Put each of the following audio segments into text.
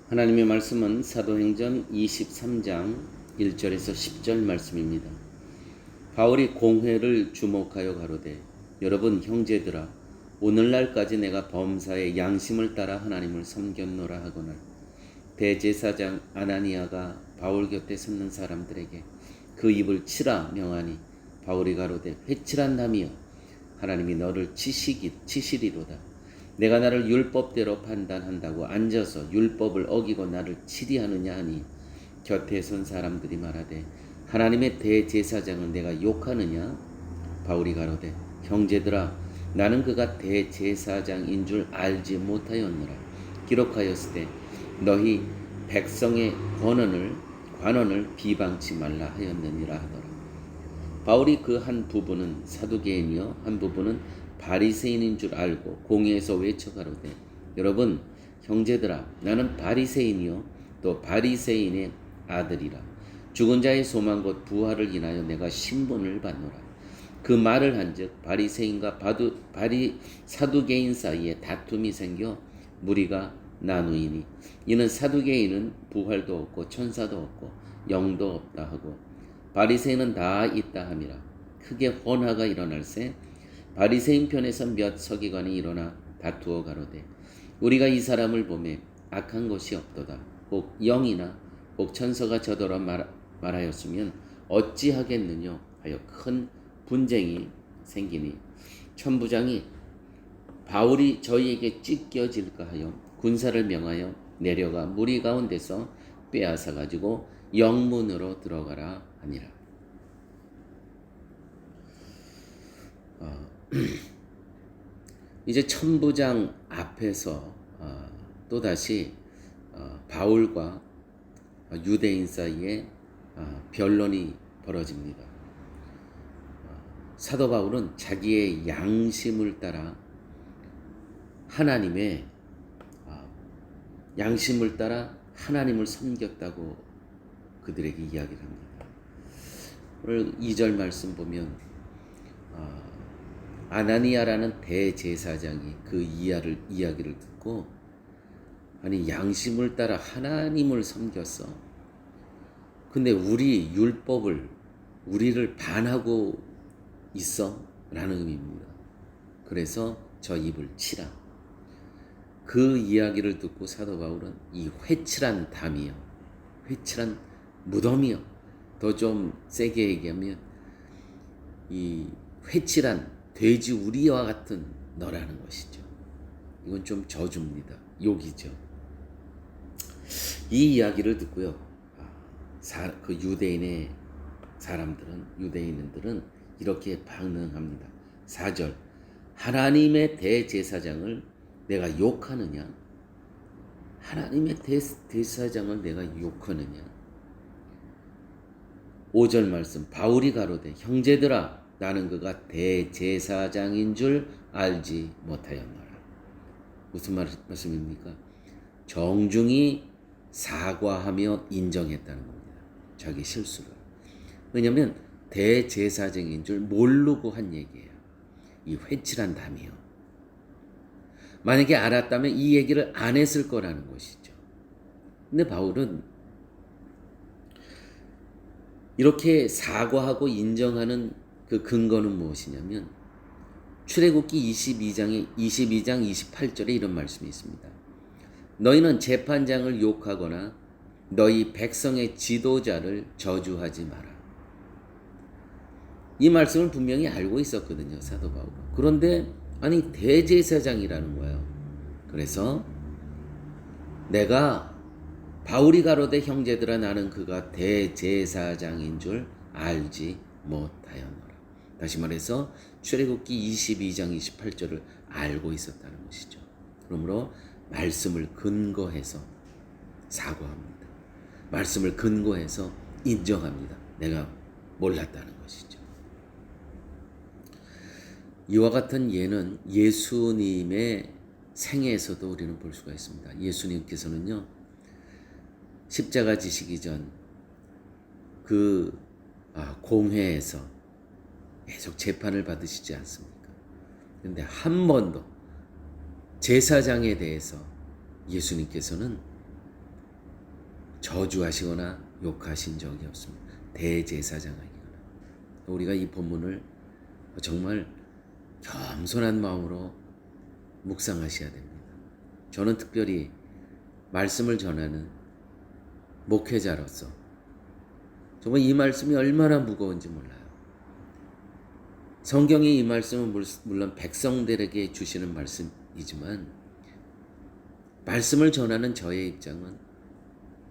하나님의 말씀은 사도행전 23장 1절에서 10절 말씀입니다. 바울이 공회를 주목하여 가로되 여러분 형제들아 오늘날까지 내가 범사의 양심을 따라 하나님을 섬겼노라 하거늘 대제사장 아나니아가 바울 곁에 섰는 사람들에게 그 입을 치라 명하니 바울이 가로되 회칠한다미여 하나님이 너를 치시리로다. 내가 나를 율법대로 판단한다고 앉아서 율법을 어기고 나를 치리하느냐 하니 곁에 선 사람들이 말하되 하나님의 대제사장을 내가 욕하느냐? 바울이 가로되 형제들아 나는 그가 대제사장인 줄 알지 못하였노라. 기록하였으되 너희 백성의 관원을 비방치 말라 하였느니라 하더라. 바울이 그 한 부분은 사두개인이요 한 부분은 바리새인인 줄 알고 공회에서 외쳐 가로되 여러분 형제들아 나는 바리새인이요 또 바리새인의 아들이라. 죽은 자의 소망 곧 부활을 인하여 내가 신분을 받노라. 그 말을 한즉 바리새인과 사두개인 사이에 다툼이 생겨 무리가 나누이니 이는 사두개인은 부활도 없고 천사도 없고 영도 없다 하고 바리새인은 다 있다 함이라. 크게 혼화가 일어날세 바리새인 편에서 몇 서기관이 일어나 다투어 가로되 우리가 이 사람을 보매 악한 것이 없도다. 혹 영이나 혹 천사가 저더러 말하였으면 어찌하겠느냐 하여 큰 분쟁이 생기니 천부장이 바울이 저희에게 찢겨질까 하여 군사를 명하여 내려가 무리 가운데서 빼앗아 가지고 영문으로 들어가라 하니라. 이제 천부장 앞에서 또다시 바울과 유대인 사이에 변론이 벌어집니다. 사도 바울은 자기의 양심을 따라 하나님을 섬겼다고 그들에게 이야기를 합니다. 오늘 2절 말씀 보면 아나니아라는 대제사장이 그 이야기를 듣고 아니 양심을 따라 하나님을 섬겼어. 근데 우리를 반하고 있어? 라는 의미입니다. 그래서 저 입을 치라. 그 이야기를 듣고 사도 바울은 이 회칠한 담이요, 회칠한 무덤이요, 더 좀 세게 얘기하면 이 회칠한 돼지 우리와 같은 너라는 것이죠. 이건 좀 저주입니다. 욕이죠. 이 이야기를 듣고요. 그 유대인들은 이렇게 반응합니다. 4절 하나님의 대제사장을 내가 욕하느냐? 하나님의 대제사장을 내가 욕하느냐? 5절 말씀 바울이 가로되 형제들아 나는 그가 대제사장인 줄 알지 못하였노라. 무슨 말씀입니까? 정중히 사과하며 인정했다는 겁니다. 자기 실수를. 왜냐하면 대제사장인 줄 모르고 한 얘기예요. 이 회칠한 담이요. 만약에 알았다면 이 얘기를 안 했을 거라는 것이죠. 근데 바울은 이렇게 사과하고 인정하는 그 근거는 무엇이냐면 출애굽기 22장 28절에 이런 말씀이 있습니다. 너희는 재판장을 욕하거나 너희 백성의 지도자를 저주하지 마라. 이 말씀을 분명히 알고 있었거든요, 사도 바울은. 그런데 아니 대제사장이라는 거예요. 그래서 내가 바울이 가로되 형제들아 나는 그가 대제사장인 줄 알지 못하였노라. 다시 말해서 출애굽기 22장 28절을 알고 있었다는 것이죠. 그러므로 말씀을 근거해서 사과합니다. 말씀을 근거해서 인정합니다. 내가 몰랐다는 것이죠. 이와 같은 예는 예수님의 생애에서도 우리는 볼 수가 있습니다. 예수님께서는요, 십자가 지시기 전 그 공회에서 계속 재판을 받으시지 않습니까? 그런데 한 번도 제사장에 대해서 예수님께서는 저주하시거나 욕하신 적이 없습니다. 대제사장이거나. 우리가 이 본문을 정말 겸손한 마음으로 묵상하셔야 됩니다. 저는 특별히 말씀을 전하는 목회자로서 정말 이 말씀이 얼마나 무거운지 몰라요. 성경의 이 말씀은 물론 백성들에게 주시는 말씀이지만 말씀을 전하는 저의 입장은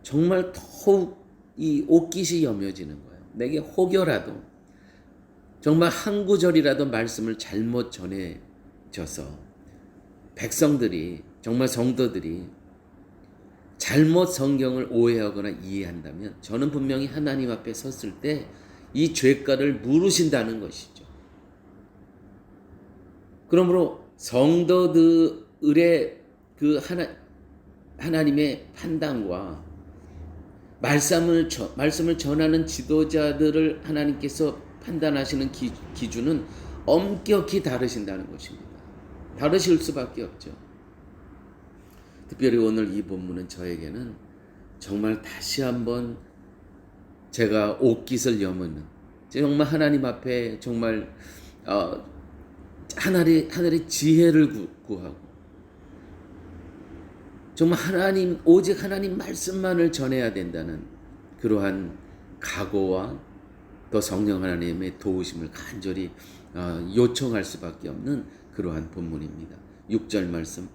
정말 더욱 이 옷깃이 여며지는 거예요. 내게 혹여라도 정말 한 구절이라도 말씀을 잘못 전해져서 백성들이 정말 성도들이 잘못 성경을 오해하거나 이해한다면 저는 분명히 하나님 앞에 섰을 때 이 죄가를 물으신다는 것이죠. 그러므로 성도들의 그 하나님의 판단과 말씀을 전하는 지도자들을 하나님께서 판단하시는 기준은 엄격히 다르신다는 것입니다. 다르실 수밖에 없죠. 특별히 오늘 이 본문은 저에게는 정말 다시 한번 제가 옷깃을 여무는 정말 하나님 앞에 정말 하늘의 지혜를 구하고 정말 오직 하나님 말씀만을 전해야 된다는 그러한 각오와 또 성령 하나님의 도우심을 간절히 요청할 수밖에 없는 그러한 본문입니다. 6절 말씀.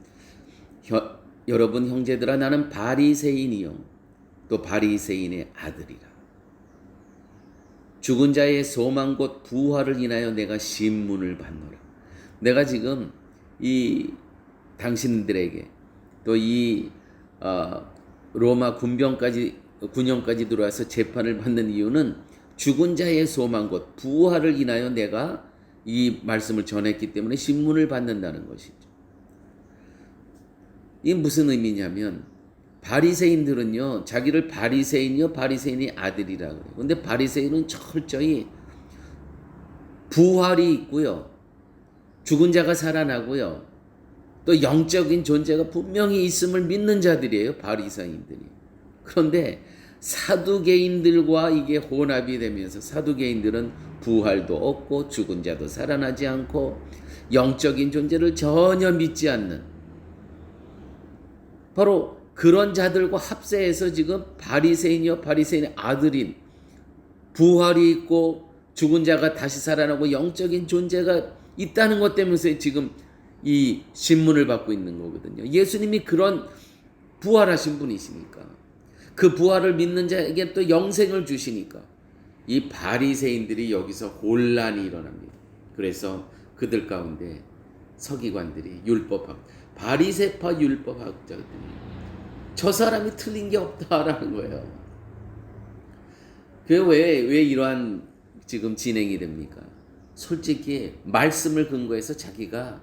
여러분 형제들아, 나는 바리새인이요 또 바리새인의 아들이라. 죽은 자의 소망 곧 부활을 인하여 내가 신문을 받노라. 내가 지금 이 당신들에게 또 이 로마 군령까지 들어와서 재판을 받는 이유는 죽은 자의 소망 곧 부활을 인하여 내가 이 말씀을 전했기 때문에 신문을 받는다는 것이죠. 이게 무슨 의미냐면 바리새인들은요, 자기를 바리새인이요 바리새인의 아들이라고 그래요. 근데 바리새인은 철저히 부활이 있고요, 죽은 자가 살아나고요, 또 영적인 존재가 분명히 있음을 믿는 자들이에요, 바리새인들이. 그런데 사두개인들과 이게 혼합이 되면서 사두개인들은 부활도 없고 죽은 자도 살아나지 않고 영적인 존재를 전혀 믿지 않는 바로 그런 자들과 합세해서 지금 바리새인이요 바리새인의 아들인 부활이 있고 죽은 자가 다시 살아나고 영적인 존재가 있다는 것 때문에 지금 이 신문을 받고 있는 거거든요. 예수님이 그런 부활하신 분이시니까 그 부활을 믿는 자에게 또 영생을 주시니까 이 바리새인들이 여기서 혼란이 일어납니다. 그래서 그들 가운데 서기관들이 바리새파 율법학자들이 저 사람이 틀린 게 없다라는 거예요. 그게 왜 이러한 지금 진행이 됩니까? 솔직히 말씀을 근거해서 자기가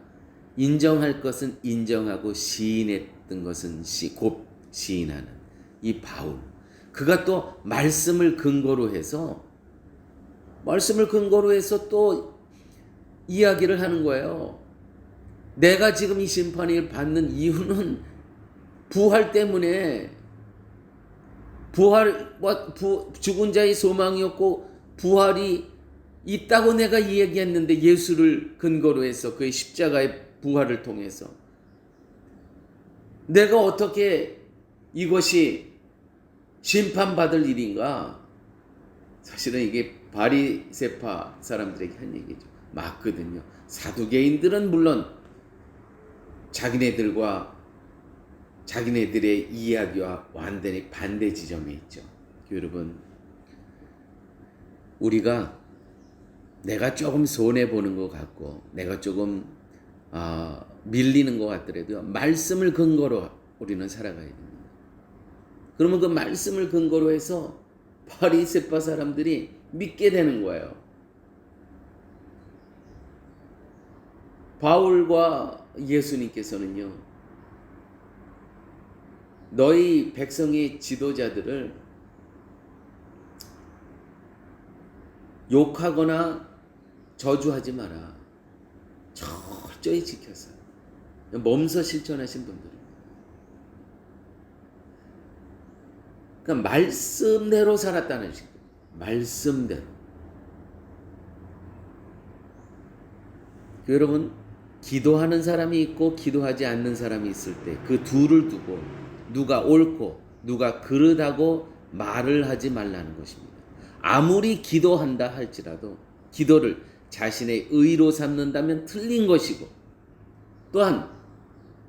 인정할 것은 인정하고 시인했던 것은 곧 시인하는 이 바울, 그가 또 말씀을 근거로 해서 또 이야기를 하는 거예요. 내가 지금 이 심판을 받는 이유는 부활 때문에, 죽은 자의 소망이었고 부활이 있다고 내가 이야기했는데 예수를 근거로 해서 그의 십자가의 부활을 통해서 내가 어떻게 이것이 심판받을 일인가? 사실은 이게 바리새파 사람들에게 한 얘기죠. 맞거든요. 사두개인들은 물론 자기네들의 이야기와 완전히 반대 지점에 있죠. 여러분, 우리가 내가 조금 손해보는 것 같고 내가 조금 밀리는 것 같더라도요, 말씀을 근거로 우리는 살아가야 됩니다. 그러면 그 말씀을 근거로 해서 바리새파 사람들이 믿게 되는 거예요. 바울과 예수님께서는요, 너희 백성의 지도자들을 욕하거나 저주하지 마라. 철저히 지켜서 몸서 실천하신 분들입니다. 그러니까 말씀대로 살았다는 식입니다. 말씀대로. 여러분, 기도하는 사람이 있고 기도하지 않는 사람이 있을 때 그 둘을 두고 누가 옳고 누가 그르다고 말을 하지 말라는 것입니다. 아무리 기도한다 할지라도 기도를 자신의 의로 삼는다면 틀린 것이고, 또한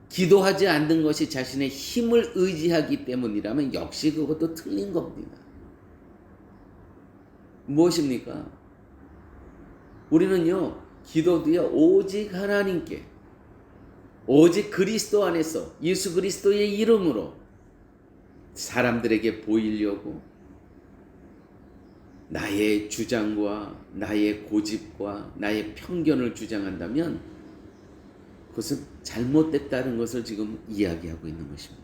기도하지 않는 것이 자신의 힘을 의지하기 때문이라면 역시 그것도 틀린 겁니다. 무엇입니까? 우리는요, 기도도요, 오직 하나님께, 오직 그리스도 안에서 예수 그리스도의 이름으로 사람들에게 보이려고 나의 주장과 나의 고집과 나의 편견을 주장한다면 그것은 잘못됐다는 것을 지금 이야기하고 있는 것입니다.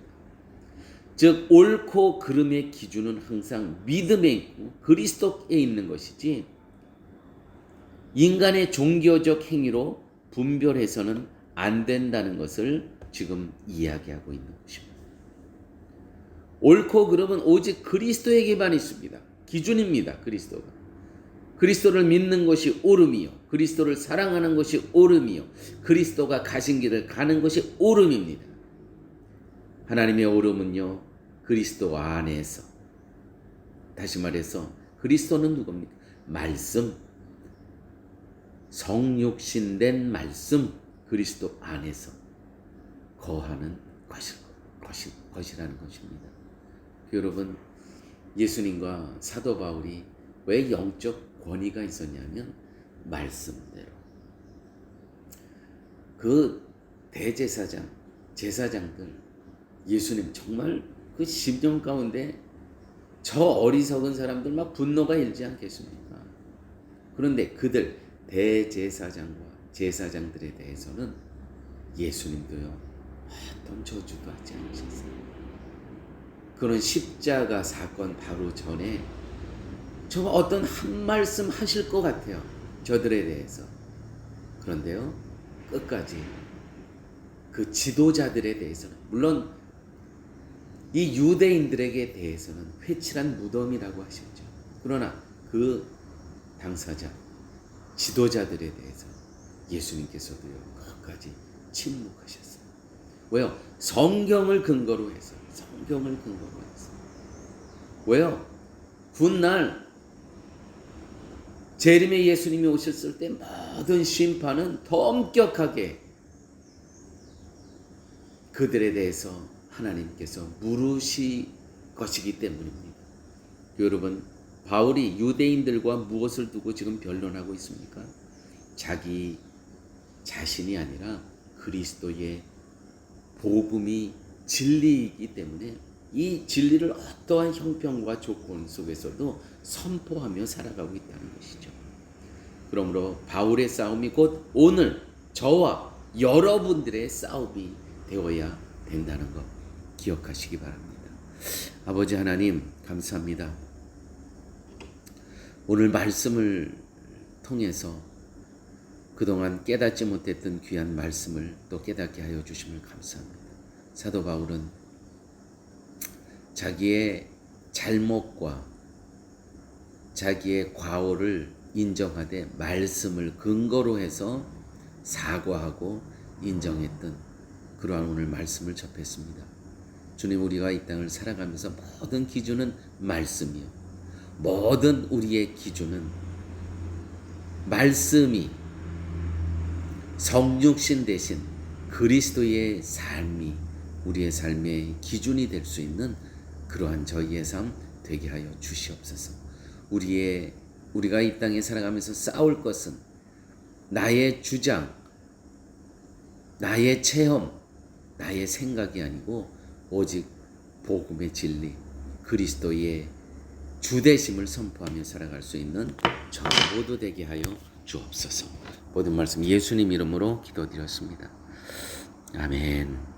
즉 옳고 그름의 기준은 항상 믿음에 있고 그리스도에 있는 것이지 인간의 종교적 행위로 분별해서는 안 된다는 것을 지금 이야기하고 있는 것입니다. 옳고 그름은 오직 그리스도에게만 있습니다. 기준입니다. 그리스도가. 그리스도를 믿는 것이 옳음이요, 그리스도를 사랑하는 것이 옳음이요, 그리스도가 가신 길을 가는 것이 옳음입니다. 하나님의 옳음은요, 그리스도 안에서, 다시 말해서 그리스도는 누굽니까? 말씀, 성육신된 말씀, 그리스도 안에서 거하는 것이라는 것입니다. 여러분, 예수님과 사도 바울이 왜 영적 권위가 있었냐면 말씀대로. 그 대제사장, 제사장들, 예수님 정말 그 심정 가운데 저 어리석은 사람들 막 분노가 일지 않겠습니까? 그런데 그들 대제사장과 제사장들에 대해서는 예수님도요, 어떤 저주도 하지 않으셨어요. 그런 십자가 사건 바로 전에 저 어떤 한 말씀 하실 것 같아요, 저들에 대해서. 그런데요, 끝까지 그 지도자들에 대해서는, 물론 이 유대인들에게 대해서는 회칠한 무덤이라고 하셨죠. 그러나 그 당사자, 지도자들에 대해서 예수님께서도요, 끝까지 침묵하셨어요. 왜요? 성경을 근거로 해서. 성경을 근거로 해서. 왜요? 훗날 재림의 예수님이 오셨을 때 모든 심판은 더 엄격하게 그들에 대해서 하나님께서 물으실 것이기 때문입니다. 여러분, 바울이 유대인들과 무엇을 두고 지금 변론하고 있습니까? 자기 자신이 아니라 그리스도의 복음이 진리이기 때문에 이 진리를 어떠한 형편과 조건 속에서도 선포하며 살아가고 있다는 것이죠. 그러므로 바울의 싸움이 곧 오늘 저와 여러분들의 싸움이 되어야 된다는 것 기억하시기 바랍니다. 아버지 하나님, 감사합니다. 오늘 말씀을 통해서 그동안 깨닫지 못했던 귀한 말씀을 또 깨닫게 하여 주심을 감사합니다. 사도 바울은 자기의 잘못과 자기의 과오를 인정하되 말씀을 근거로 해서 사과하고 인정했던 그러한 오늘 말씀을 접했습니다. 주님, 우리가 이 땅을 살아가면서 모든 기준은 말씀이요, 모든 우리의 기준은 말씀이 성육신 대신 그리스도의 삶이 우리의 삶의 기준이 될 수 있는 그러한 저희의 삶 되게 하여 주시옵소서. 우리가 이 땅에 살아가면서 싸울 것은 나의 주장, 나의 체험, 나의 생각이 아니고 오직 복음의 진리, 그리스도의 주되심을 선포하며 살아갈 수 있는 저 모두 되게 하여 주옵소서. 모든 말씀 예수님 이름으로 기도드렸습니다. 아멘.